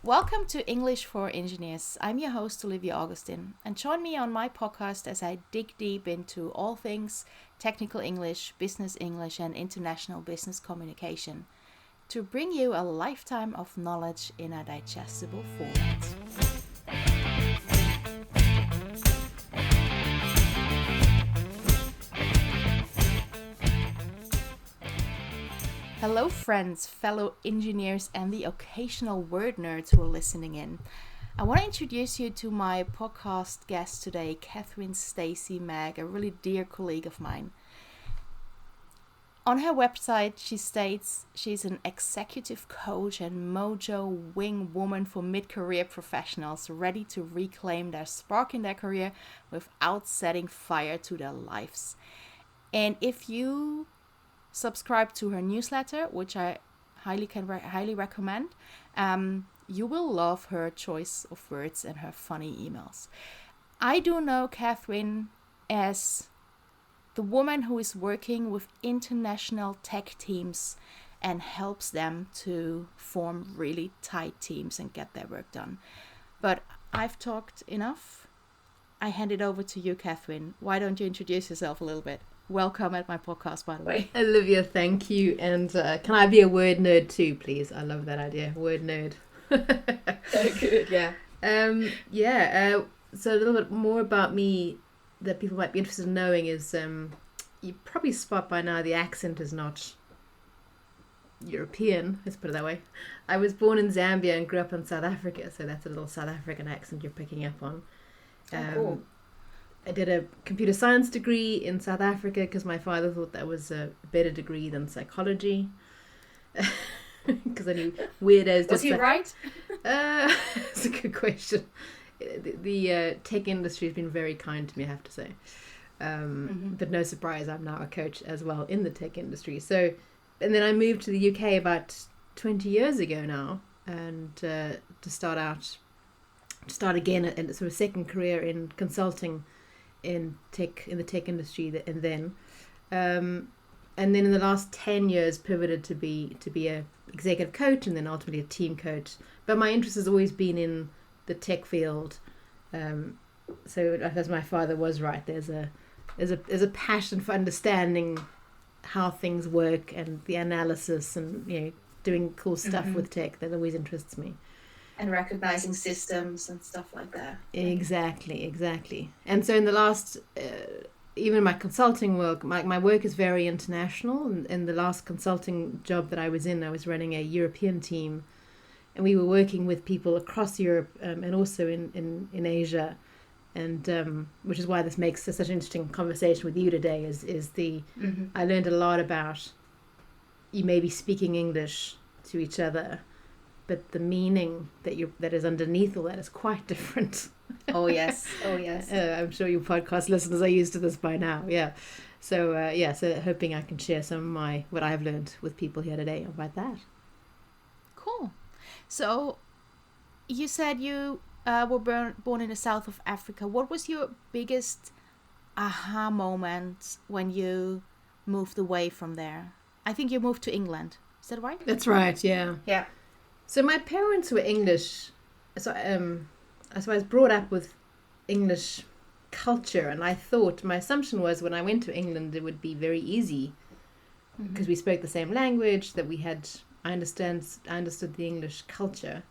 Welcome to English for Engineers. I'm your host, Olivia Augustin, and join me on my podcast as I dig deep into all things technical English, business English, and international business communication to bring you a lifetime of knowledge in a digestible format. Hello friends, fellow engineers, and the occasional word nerds who are listening in. I want to introduce you to my podcast guest today, Catherine Stagg-Macey, a really dear colleague of mine. On her website, she states she's an executive coach and mojo wingwoman for mid-career professionals ready to reclaim their spark in their career without setting fire to their lives. And if you subscribe to her newsletter, which I highly recommend, you will love her choice of words and her funny emails. I do know Catherine as the woman who is working with international tech teams and helps them to form really tight teams and get their work done. But I've talked enough. I hand it over to you, Catherine. Why don't you introduce yourself a little bit? Welcome at my podcast, by the way. Olivia, thank you. And can I be a word nerd too, please? I love that idea. Word nerd. Good, yeah. So a little bit more about me that people might be interested in knowing is you probably spot by now the accent is not European, let's put it that way. I was born in Zambia and grew up in South Africa, so that's a little South African accent you're picking up on. Cool. I did a computer science degree in South Africa because my father thought that was a better degree than psychology. Because I knew weirdos. Was he right? That's a good question. The tech industry has been very kind to me, I have to say. But no surprise, I'm now a coach as well in the tech industry. So, and then I moved to the UK about 20 years ago now, and to start again and sort of second career in consulting in the tech industry, and then in the last 10 years pivoted to be a executive coach and then ultimately a team coach. But my interest has always been in the tech field. So as my father was right, there's a passion for understanding how things work and the analysis and doing cool stuff with tech that always interests me. And recognizing systems and stuff like that. Exactly. And so in the last, even my consulting work, my work is very international. And in the last consulting job that I was in, I was running a European team. And we were working with people across Europe and also in Asia. And which is why this makes such an interesting conversation with you today I learned a lot about you maybe speaking English to each other, but the meaning that is underneath all that is quite different. Oh yes. I'm sure your podcast listeners are used to this by now. Yeah. So so hoping I can share some of what I've learned with people here today about that. Cool. So you said you were born in the south of Africa. What was your biggest aha moment when you moved away from there? I think you moved to England. Is that right? That's right. Yeah. Yeah. So my parents were English, so I was brought up with English culture, and I thought my assumption was when I went to England it would be very easy because we spoke the same language that we had. I understood the English culture,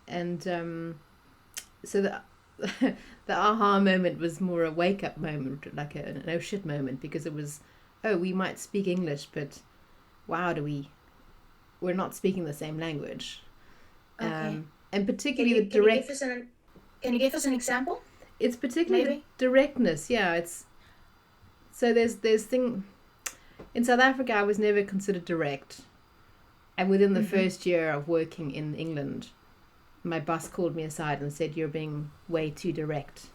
and so the aha moment was more a wake up moment, like an oh shit moment, because it was we might speak English, but wow, we're not speaking the same language. Okay. And particularly the direct. Can you give us an example? It's particularly directness. Yeah, it's so there's thing in South Africa. I was never considered direct, and within the first year of working in England, my boss called me aside and said, "You're being way too direct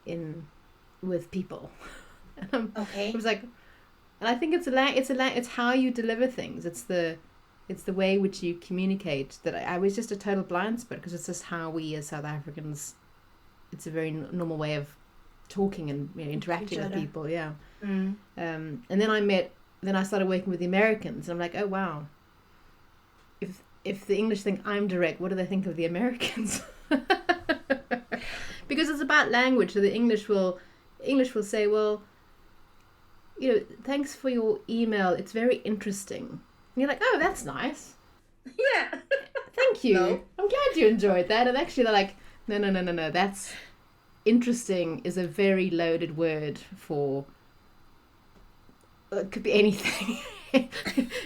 with people." And okay. I was like, and I think it's how you deliver things. It's the way which you communicate that I was just a total blind spot, because it's just how we as South Africans, it's a very normal way of talking and interacting with people. Yeah. And then I started working with the Americans, and I'm like, oh wow, if the English think I'm direct, what do they think of the Americans? Because it's about language. So the English will say, well, thanks for your email. It's very interesting. And you're like, oh, that's nice. Yeah. Thank you. No. I'm glad you enjoyed that. And actually they're like, no. That's interesting is a very loaded word for, it could be anything.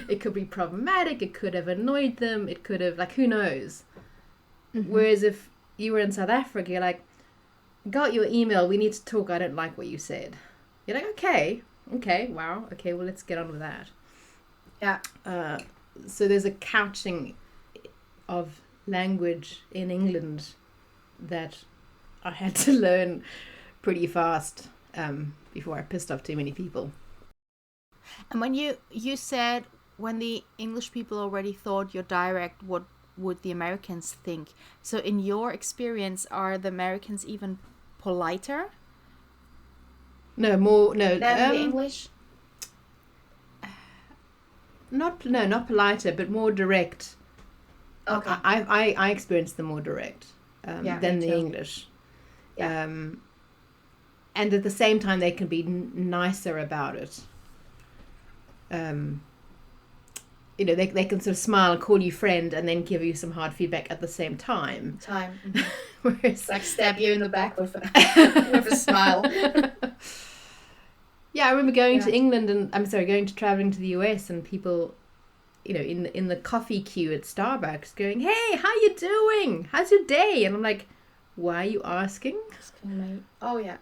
It could be problematic. It could have annoyed them. It could have, like, who knows? Mm-hmm. Whereas if you were in South Africa, you're like, got your email. We need to talk. I don't like what you said. You're like, okay. Wow. Okay. Well, let's get on with that. Yeah. So there's a couching of language in England that I had to learn pretty fast before I pissed off too many people. And when you said when the English people already thought you're direct, what would the Americans think? So in your experience, are the Americans even politer? Than the English? Not politer, but more direct. Okay. I experienced them more direct than the English. Yeah. And at the same time, they can be nicer about it. They can sort of smile and call you friend and then give you some hard feedback at the same time. Mm-hmm. Whereas, like stab you in the back with a smile. Yeah, I remember going to England and traveling to the US and people, in the coffee queue at Starbucks going, hey, how you doing? How's your day? And I'm like, why are you asking? Oh, yeah.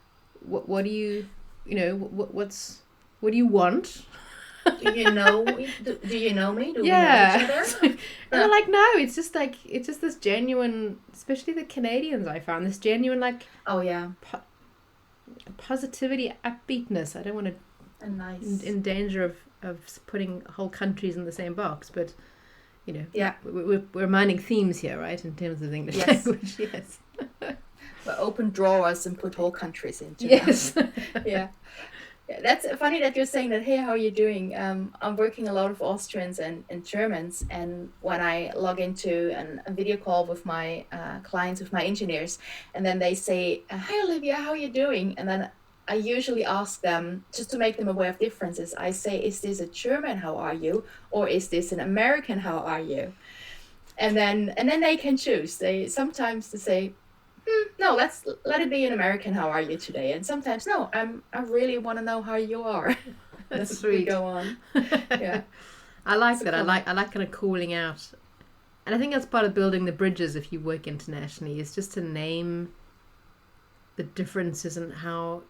What do you, what do you want? Do you know me? Do you know me? Do we know each other? And they're like, no, it's just this genuine, especially the Canadians, I found this genuine, like, oh yeah, positivity, upbeatness. I don't want to nice in danger of putting whole countries in the same box, but yeah, we're mining themes here, right, in terms of English language. Yes. We'll open drawers and put whole countries into yes. Yeah. Yeah, that's funny that you're saying that. Hey, how are you doing? I'm working a lot of Austrians and Germans, and when I log into a video call with my clients, with my engineers, and then they say, "Hi, Olivia, how are you doing?" And then I usually ask them, just to make them aware of differences, I say, "Is this a German? How are you?" or "Is this an American? How are you?" And then they can choose. They sometimes say, no, let it be an American. How are you today? And sometimes, no, I really want to know how you are. That's sweet. Go on. Yeah, I like that. I like kind of calling out, and I think that's part of building the bridges. If you work internationally, is just to name the differences and how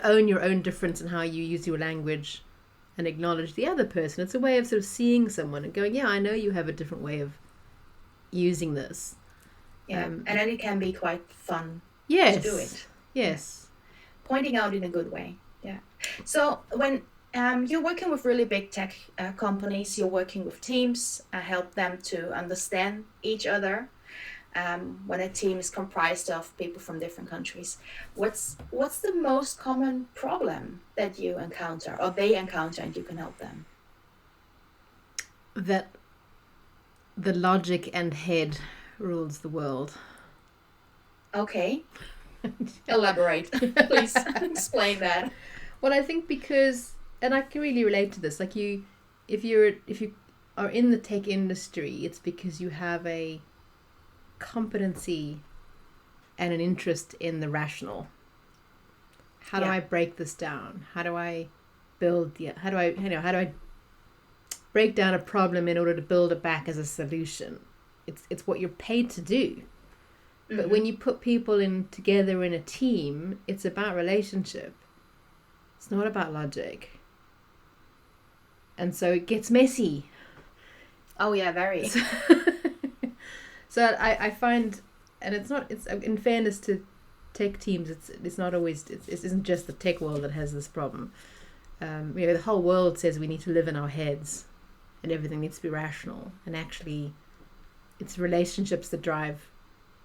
own your own difference and how you use your language, and acknowledge the other person. It's a way of sort of seeing someone and going, yeah, I know you have a different way of using this. Yeah, and then it can be quite fun to do it. Yes. Pointing out in a good way. Yeah. So when you're working with really big tech companies, you're working with teams, help them to understand each other. When a team is comprised of people from different countries, what's the most common problem that you encounter or they encounter and you can help them? That the logic and head rules the world. Okay. Elaborate. Please explain that. Well, I think because, and I can really relate to this, like if you are in the tech industry, it's because you have a competency and an interest in the rational. How do I break this down? How do I build how do I break down a problem in order to build it back as a solution? It's what you're paid to do. But when you put people together in a team, it's about relationship. It's not about logic. And so it gets messy. Oh yeah, very. So I find, and it's in fairness to tech teams, it's not always, it isn't just the tech world that has this problem. The whole world says we need to live in our heads and everything needs to be rational. And actually, it's relationships that drive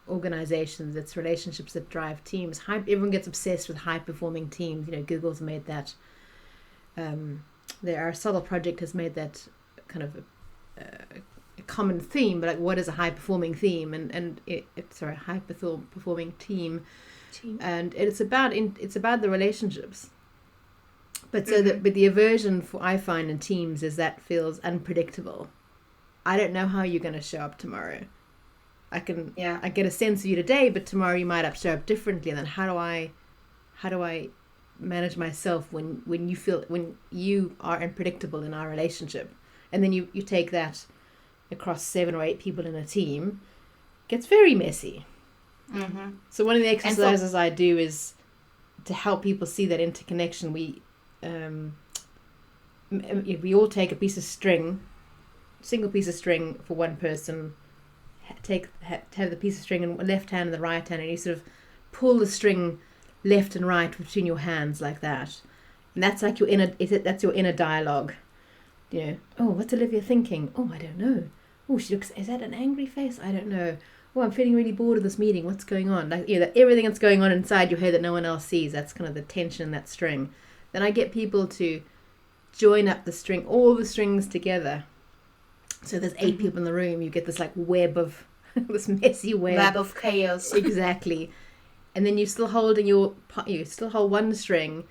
organizations. It's relationships that drive teams. Everyone gets obsessed with high-performing teams. Google's made that. Their Aristotle project has made that kind of a common theme, but like what is a high performing theme high performing team. And it's about the relationships. But but the aversion I find in teams is that feels unpredictable. I don't know how you're going to show up tomorrow. I get a sense of you today, but tomorrow you might show up differently. And then how do I manage myself when you are unpredictable in our relationship? And then you take that across 7 or 8 people in a team, it gets very messy. Mm-hmm. So one of the exercises I do is to help people see that interconnection. We all take a piece of string, single piece of string for one person, have the piece of string in the left hand and the right hand, and you sort of pull the string left and right between your hands like that. And that's like your inner dialogue. You know, oh, what's Olivia thinking? Oh, I don't know. Oh, is that an angry face? I don't know. Oh, I'm feeling really bored of this meeting. What's going on? Like, everything that's going on inside your head that no one else sees. That's kind of the tension in that string. Then I get people to join up the string, all the strings together. So there's 8 people in the room. You get this like web of this messy web of chaos. Exactly. And then you still hold one string,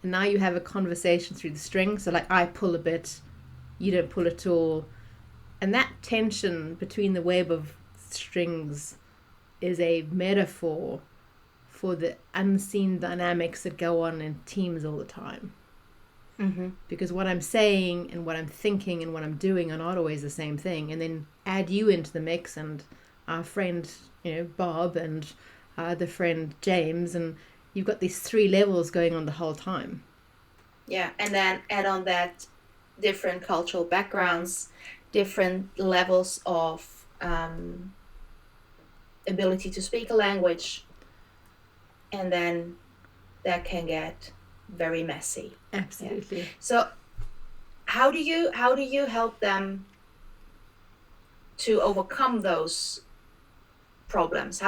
and now you have a conversation through the string. So like I pull a bit, you don't pull at all, and that tension between the web of strings is a metaphor for the unseen dynamics that go on in teams all the time. Mm-hmm. Because what I'm saying and what I'm thinking and what I'm doing are not always the same thing. And then add you into the mix and our friend, Bob, and our other friend James, and you've got these 3 levels going on the whole time. Yeah, and then add on that different cultural backgrounds, different levels of ability to speak a language, and then that can get very messy. Absolutely. Yeah. So how do you help them to overcome those problems?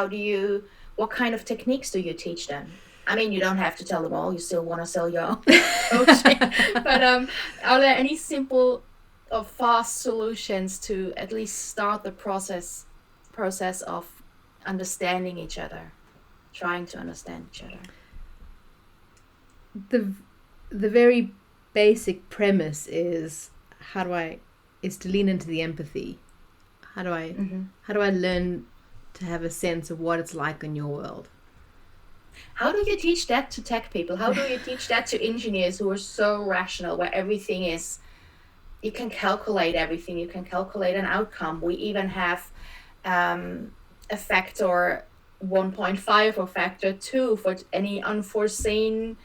What kind of techniques do you teach them? I mean, you don't have to tell them all. You still want to sell your own coaching. But are there any simple or fast solutions to at least start the process of understanding each other, trying to understand each other? The very basic premise is to lean into the empathy. How do I learn to have a sense of what it's like in your world? How do you teach that to tech people? How do you teach that to engineers who are so rational, where everything is, you can calculate everything, you can calculate an outcome. We even have a factor 1.5 or factor 2 for any unforeseen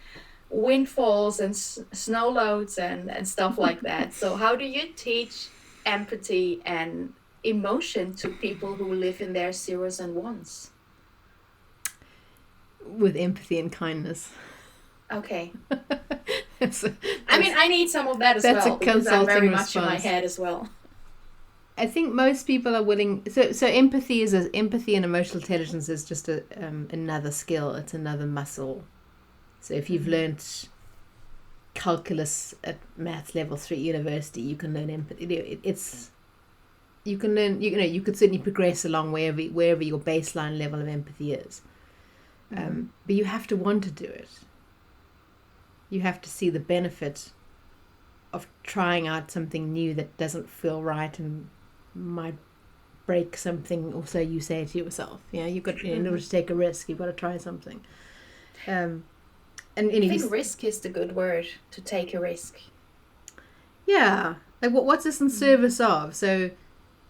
windfalls and snow loads and stuff like that. So how do you teach empathy and emotion to people who live in their zeros and ones? With empathy and kindness. Okay. I need some of that as well, because I'm very much in my head as well. I think most people are willing. So empathy and emotional intelligence is just another skill. It's another muscle. So if you've learnt calculus at maths level 3 at university, you can learn empathy. You can learn. You could certainly progress along wherever your baseline level of empathy is. But you have to want to do it. You have to see the benefit of trying out something new that doesn't feel right and might break something, or so you say to yourself. You've got, in order to take a risk, you've got to try something. And I think risk is the good word, to take a risk. Yeah, like what's this in service of? So,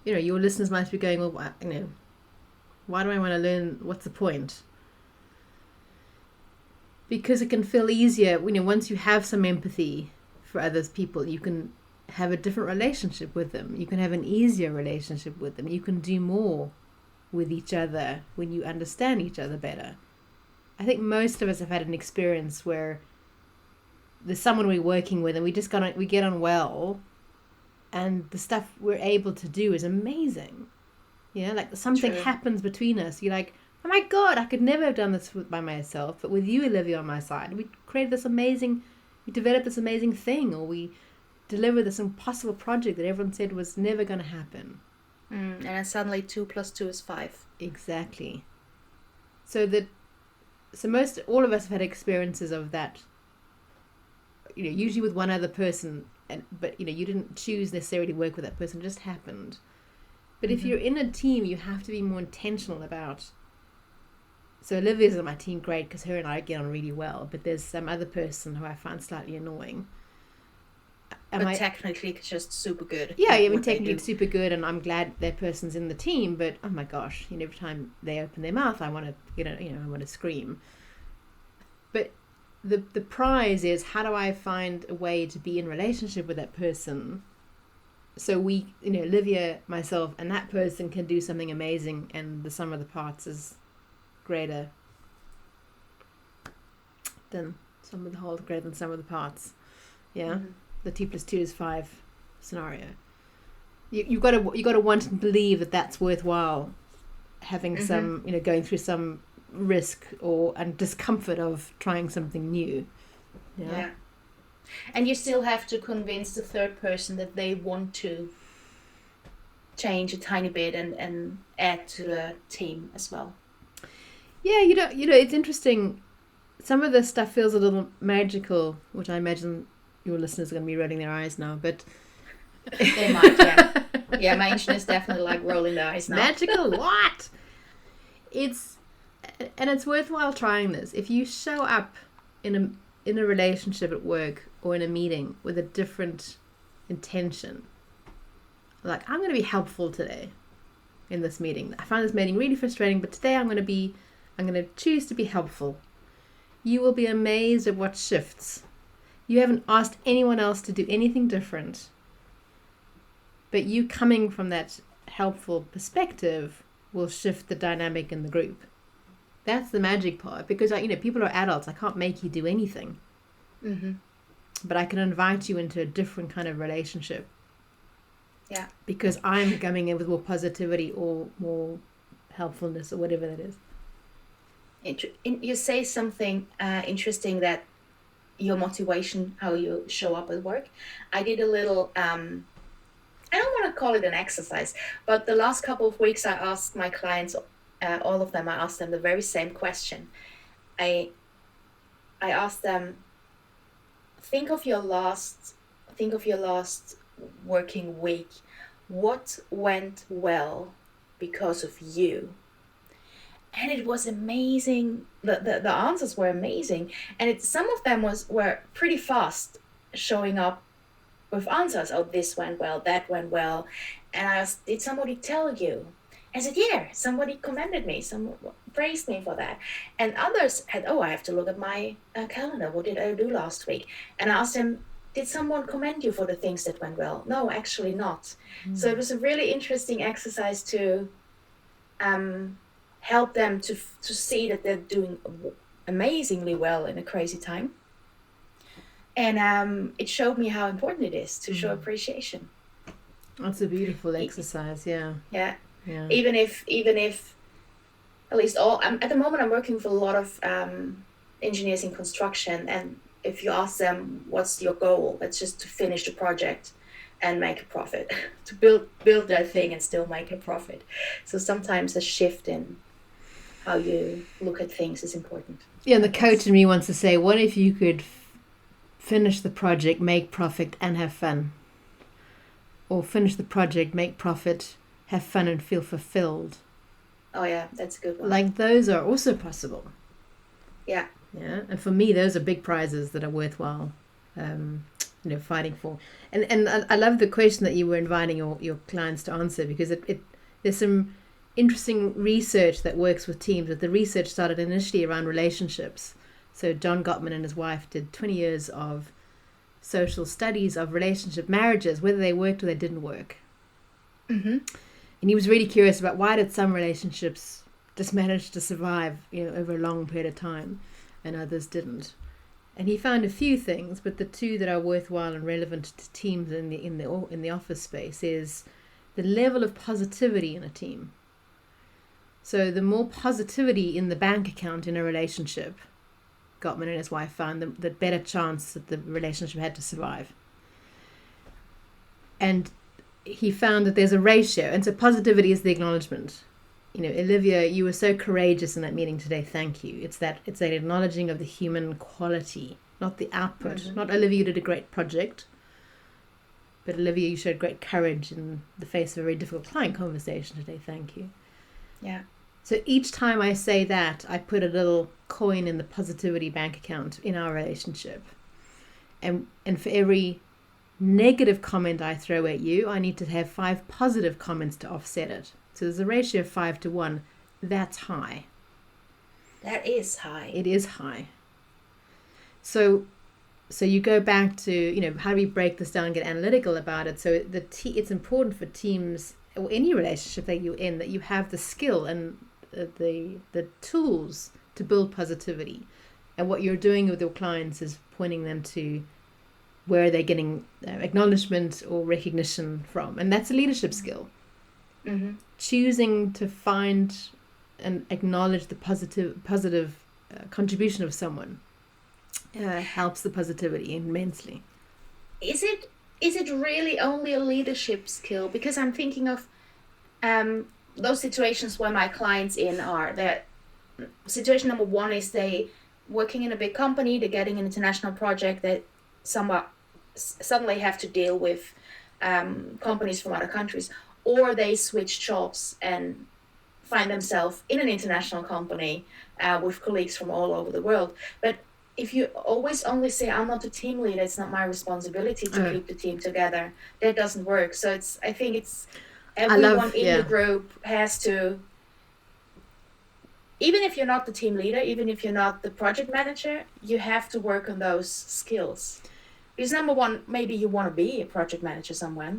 your listeners might be going, well, why do I want to learn? What's the point? Because it can feel easier, once you have some empathy for other people, you can have a different relationship with them. You can have an easier relationship with them. You can do more with each other when you understand each other better. I think most of us have had an experience where there's someone we're working with and we get on well, and the stuff we're able to do is amazing. Like something happens between us. You're like, oh my God, I could never have done this by myself. But with you, Olivia, on my side, we developed this amazing thing, or we delivered this impossible project that everyone said was never going to happen. And then suddenly 2 + 2 is 5. Exactly. So all of us have had experiences of that, usually with one other person, but you didn't choose necessarily to work with that person, it just happened. But if you're in a team, you have to be more intentional about. So Olivia's on my team, great, because her and I get on really well, but there's some other person who I find slightly annoying. But technically it's just super good. Yeah, I mean, technically it's super good, and I'm glad that person's in the team, but oh my gosh, every time they open their mouth, I want to, I want to scream. But the prize is, how do I find a way to be in relationship with that person, so we, Olivia, myself, and that person can do something amazing, and the sum of the parts is greater than sum of the whole, greater than sum of the parts. Yeah. The 2 + 2 is 5 scenario. You got to want and believe that that's worthwhile, having some, going through some risk and discomfort of trying something new. Yeah. And you still have to convince the third person that they want to change a tiny bit and add to the team as well. Yeah, it's interesting. Some of the stuff feels a little magical, which I imagine your listeners are going to be rolling their eyes now, but they might, yeah. Yeah, my engine is definitely like rolling their eyes now. Magical what? It's worthwhile trying this. If you show up in a relationship at work or in a meeting with a different intention, like, I'm going to be helpful today in this meeting. I find this meeting really frustrating, but today I'm going to choose to be helpful. You will be amazed at what shifts. You haven't asked anyone else to do anything different, but you coming from that helpful perspective will shift the dynamic in the group. That's the magic part, because people are adults. I can't make you do anything, but I can invite you into a different kind of relationship. Yeah, because I'm coming in with more positivity or more helpfulness or whatever that is. You say something interesting, that your motivation, how you show up at work. I did a little, I don't want to call it an exercise, but the last couple of weeks I asked my clients, all of them, I asked them the very same question. I asked them, think of your last working week. What went well because of you? And it was amazing. The answers were amazing, and some of them were pretty fast showing up with answers. Oh, this went well, that went well. And I asked, did somebody tell you? I said, yeah, somebody commended me, someone praised me for that. And others had, I have to look at my calendar. What did I do last week? And I asked them, did someone commend you for the things that went well? No, actually not. So it was a really interesting exercise to help them to see that they're doing amazingly well in a crazy time. And it showed me how important it is to show appreciation. That's a beautiful exercise, yeah. Yeah. Even if at least at the moment I'm working with a lot of engineers in construction, and if you ask them what's your goal, it's just to finish the project and make a profit, to build that thing and still make a profit. So sometimes a shift in how you look at things is important. Yeah, and the coach in me wants to say, what if you could finish the project, make profit, and have fun? Or finish the project, make profit, have fun, and feel fulfilled. Oh yeah, that's a good one. Like, those are also possible. Yeah. Yeah, and for me, those are big prizes that are worthwhile, fighting for. And I love the question that you were inviting your clients to answer, because there's some interesting research that works with teams. But the research started initially around relationships. So John Gottman and his wife did 20 years of social studies of relationship marriages, whether they worked or they didn't work. And he was really curious about, why did some relationships just manage to survive, over a long period of time, and others didn't. And he found a few things, but the two that are worthwhile and relevant to teams in the office space is the level of positivity in a team. So the more positivity in the bank account in a relationship, Gottman and his wife found the better chance that the relationship had to survive. And he found that there's a ratio, and so positivity is the acknowledgement. Olivia, you were so courageous in that meeting today. Thank you. It's that acknowledging of the human quality, not the output. Mm-hmm. Not Olivia, you did a great project, but Olivia, you showed great courage in the face of a very difficult client conversation today. Thank you. Yeah. So each time I say that, I put a little coin in the positivity bank account in our relationship. And for every negative comment I throw at you, I need to have 5 positive comments to offset it. So there's a ratio of 5 to 1. That's high. That is high. It is high. So you go back to, how do we break this down and get analytical about it? So it's important for teams or any relationship that you're in that you have the skill and the tools to build positivity. And what you're doing with your clients is pointing them to where they're getting acknowledgement or recognition from. And that's a leadership skill. Mm-hmm. Choosing to find and acknowledge the positive contribution of someone helps the positivity immensely. Is it really only a leadership skill? Because I'm thinking of those situations where my clients are that situation number 1 is they working in a big company, they're getting an international project that somewhat suddenly have to deal with companies from other countries, or they switch jobs and find themselves in an international company with colleagues from all over the world. But if you always only say, I'm not a team leader, it's not my responsibility to keep the team together, that doesn't work. So I think it's everyone in the group has to, even if you're not the team leader, even if you're not the project manager, you have to work on those skills. Because number 1, maybe you want to be a project manager somewhere.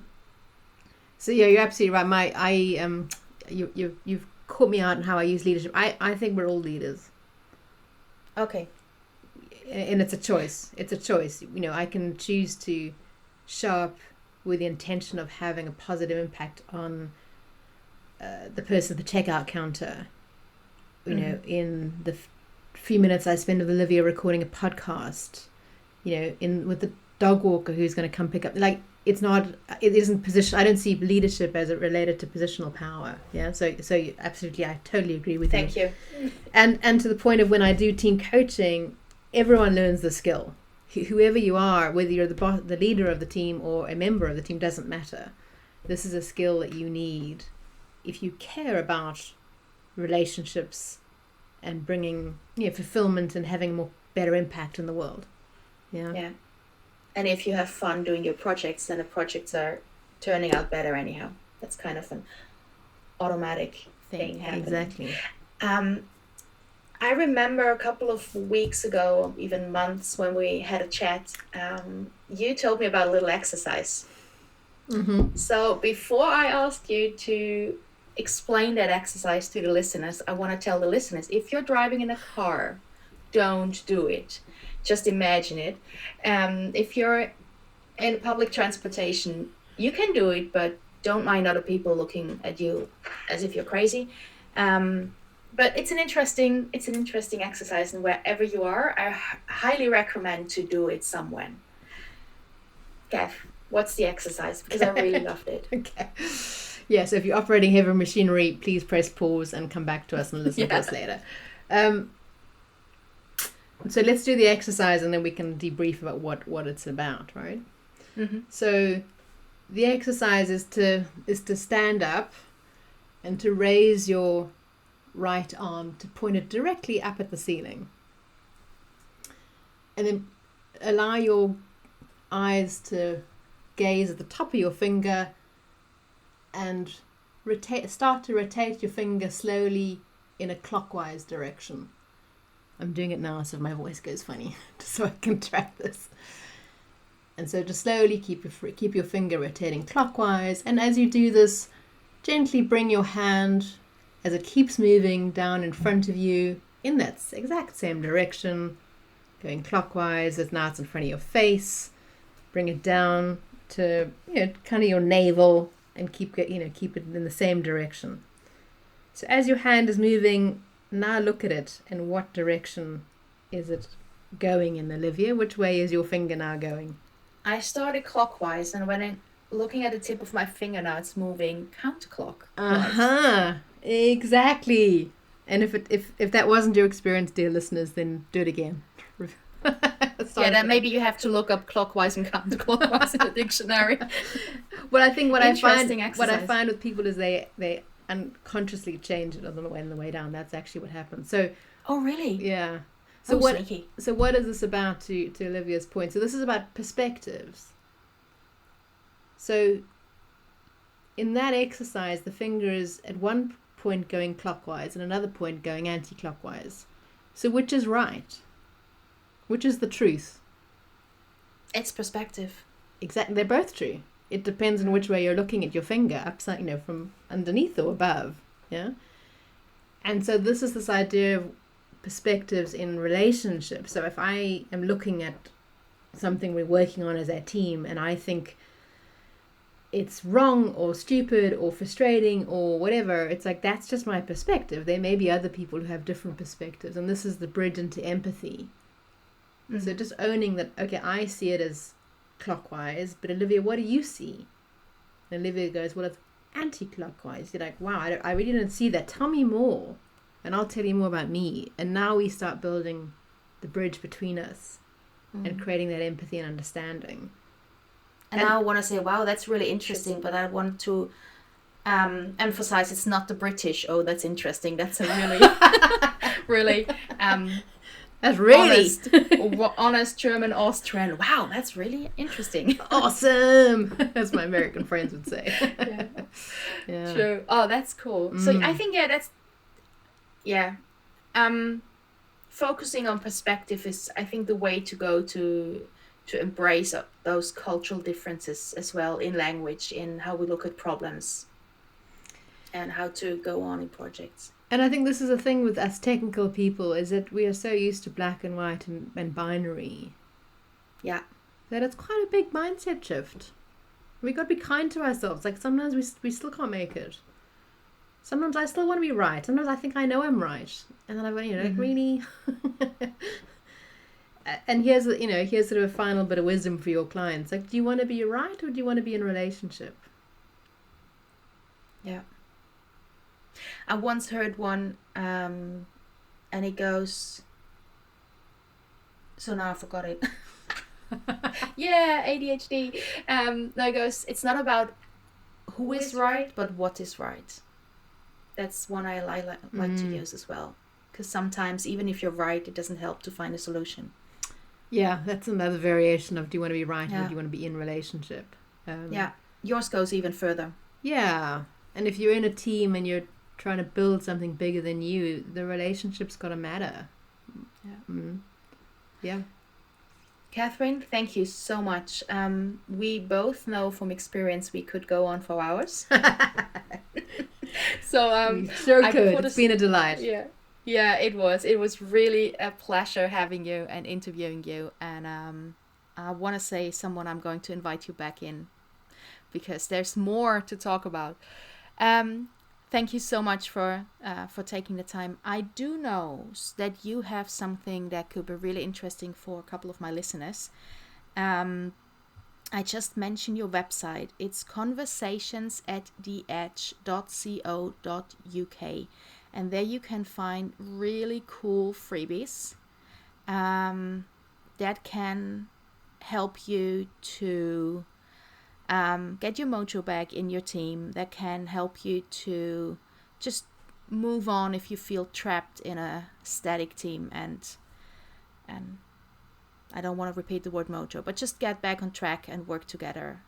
So yeah, you're absolutely right. You've caught me out on how I use leadership. I think we're all leaders. Okay. And it's a choice. It's a choice. I can choose to show up with the intention of having a positive impact on the person at the checkout counter. In the few minutes I spend with Olivia recording a podcast, with the dog walker who's going to come pick up. It isn't position. I don't see leadership as it related to positional power. Yeah. So absolutely, I totally agree with you. Thank you. And to the point of when I do team coaching, everyone learns the skill. Whoever you are, whether you're the leader of the team or a member of the team, doesn't matter. This is a skill that you need if you care about relationships and bringing fulfillment and having better impact in the world. Yeah. And if you have fun doing your projects, then the projects are turning out better anyhow. That's kind of an automatic thing happening. Exactly. I remember a couple of weeks ago, even months, when we had a chat, you told me about a little exercise. Mm-hmm. So before I ask you to explain that exercise to the listeners, I want to tell the listeners, if you're driving in a car, don't do it. Just imagine it. If you're in public transportation, you can do it, but don't mind other people looking at you as if you're crazy. But it's an interesting exercise, and wherever you are, I highly recommend to do it somewhere. Kath, what's the exercise? Because I really loved it. Okay. Yeah, so if you're operating heavy machinery, please press pause and come back to us and listen to us later. So let's do the exercise and then we can debrief about what it's about, right? Mm-hmm. So the exercise is to stand up and to raise your right arm to point it directly up at the ceiling. And then allow your eyes to gaze at the top of your finger and start to rotate your finger slowly in a clockwise direction. I'm doing it now so my voice goes funny, so I can track this. And so just slowly keep your finger rotating clockwise. And as you do this, gently bring your hand, as it keeps moving, down in front of you in that exact same direction, going clockwise. As now it's in front of your face. Bring it down to kind of your navel and keep it in the same direction. So as your hand is moving, now look at it. In what direction is it going in, Olivia? Which way is your finger now going? I started clockwise, and when looking at the tip of my finger now, it's moving counterclockwise. Exactly. And if that wasn't your experience, dear listeners, then do it again. Yeah, then maybe you have to look up clockwise and counterclockwise in the dictionary. Well, I think what I find with people is they unconsciously change it on the way down. That's actually what happens. So. Oh, really? Yeah. Sneaky. So what is this about, to Olivia's point? So this is about perspectives. So in that exercise, the finger is at one point going clockwise and another point going anti-clockwise. So which is right? Which is the truth? It's perspective. Exactly. They're both true. It depends on which way you're looking at your finger, upside, from underneath or above. Yeah. And so this idea of perspectives in relationships. So if I am looking at something we're working on as a team and I think it's wrong or stupid or frustrating or whatever, it's like, that's just my perspective. There may be other people who have different perspectives, and this is the bridge into empathy. Mm-hmm. So just owning that, okay, I see it as clockwise, but Olivia, what do you see? And Olivia goes, well, it's anti-clockwise. You're like, wow, I really didn't see that. Tell me more, and I'll tell you more about me. And now we start building the bridge between us and creating that empathy and understanding. And now I want to say, wow, that's really interesting, but I want to emphasize it's not the British, oh, that's interesting. That's a really, that's really honest German Austrian. Wow, that's really interesting. Awesome, as my American friends would say. Yeah. True. Oh, that's cool. So I think focusing on perspective is, I think, the way to go to embrace those cultural differences as well in language, in how we look at problems and how to go on in projects. And I think this is the thing with us technical people, is that we are so used to black and white and binary. Yeah. That it's quite a big mindset shift. We got to be kind to ourselves. Like, sometimes we still can't make it. Sometimes I still want to be right. Sometimes I think I know I'm right. And then I've got, like, really... And here's sort of a final bit of wisdom for your clients. Like, do you want to be right, or do you want to be in a relationship? Yeah. I once heard one, and it goes... So now I forgot it. Yeah, ADHD. No, it goes, it's not about who is right, but what is right. That's one I like to use as well. Because sometimes, even if you're right, it doesn't help to find a solution. Yeah, that's another variation of, do you want to be right, or do you want to be in relationship? Yours goes even further. Yeah, and if you're in a team and you're trying to build something bigger than you, the relationship's got to matter. Yeah. Catherine, thank you so much. We both know from experience we could go on for hours. So we sure could. It's been a delight. Yeah, it was. It was really a pleasure having you and interviewing you. And I want to say I'm going to invite you back in, because there's more to talk about. Thank you so much for taking the time. I do know that you have something that could be really interesting for a couple of my listeners. I just mentioned your website. It's conversations@theedge.co.uk. And there you can find really cool freebies that can help you to get your mojo back in your team, that can help you to just move on if you feel trapped in a static team. And I don't want to repeat the word mojo, but just get back on track and work together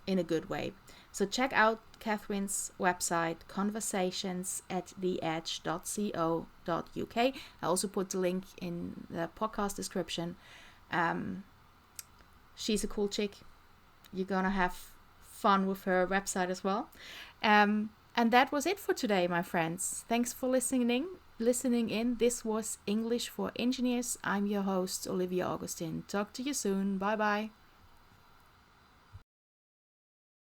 in a good way. So check out Catherine's website, conversations@theedge.co.uk. I also put the link in the podcast description. She's a cool chick. You're gonna have fun with her website as well. And that was it for today, my friends. Thanks for listening in. This was English for Engineers. I'm your host, Olivia Augustin. Talk to you soon. Bye bye.